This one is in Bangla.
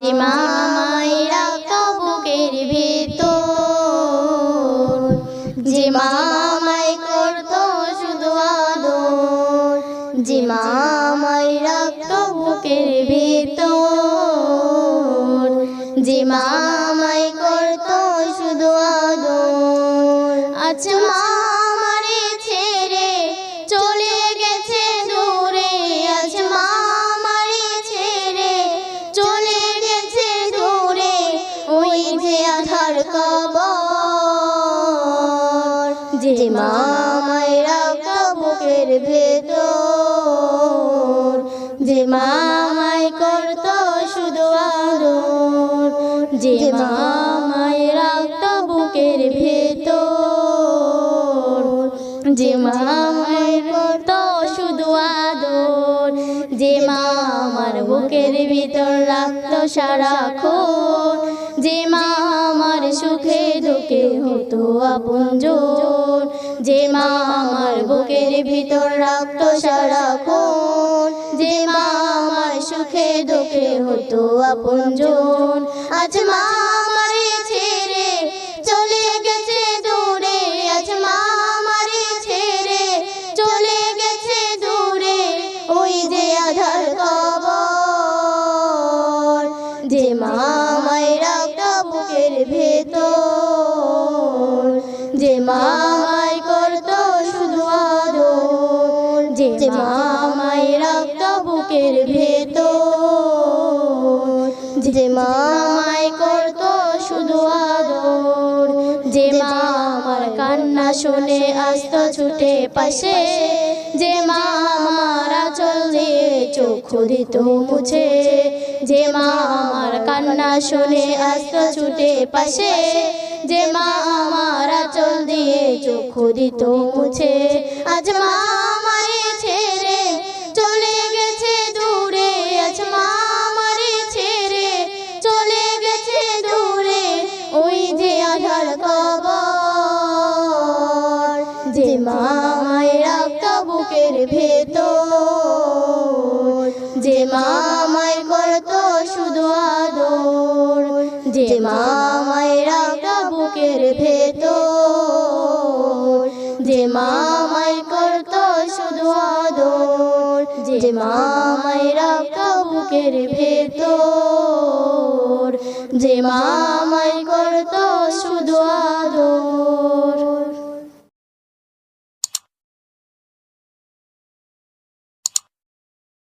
মা আমায় রাখতো বুকের ভেতর, যে মা আমায় করতো শুধু আদর, যে মা আমায় রাখতো বুকের ভেতর, যে মা আমায় করতো শুধু আদর। আজ মা আমারে ছেড়ে চলে গেছে দূরে, আজ মা আমারে ছেড়ে চলে গেছে দূরে, ওই যে আধার কবর, যে মা আমায় রাখতো বুকের ভেতর, যে মা আমায় করতো শুধু আদর, যে মা আমায় রাখতো বুকের ভেতর, যে মা আমায় করতো শুধু আদর, যে মা আমার বুকের ভিতর রাখতো সারাক্ষণ, যে মা আমার সুখে দুঃখে হতো আপনজন, যে মা আমার বুকের ভিতর রাখতো সারাক্ষণ, যে মা আমার সুখে দুঃখে হতো আপনজন। আজ মা আমারে ছেড়ে চলে গেছে দূরে, আজ মা আমারে ছেড়ে চলে গেছে দূরে, ওই যে আধার কবর, যে মা আমায় রাখতো বুকের ভেতর, যে মা আমায় করতো শুধু আদর, যে মা আমায় রাখতো বুকের ভেতর, যে মা আমায় করতো শুধু আদর, যে মা আমার কান্না শুনে আসতো ছুটে পাশে, যে মা আমার আঁচল দিয়ে চক্ষু দিত মুছে, যে মা আমার কান্না শুনে আসতো ছুটে পাশে, যে মা আমার আঁচল দিয়ে চক্ষু দিত মুছে। আজ মা আমারে ছেড়ে চলে গেছে দূরে, আজ মা আমারে ছেড়ে চলে গেছে দূরে, ওই যে আধার কবর, যে মা আমায় রাখতো বুকের ভেতর, যে মা আমায় করতো শুধু আদর, যে মা আমায় রাখতো বুকের ভেতর, যে মা আমায় করতো শুধু আদর, যে মা আমায় রাখতো বুকের ভেতর, যে মা আমায় করতো শুধু আদর।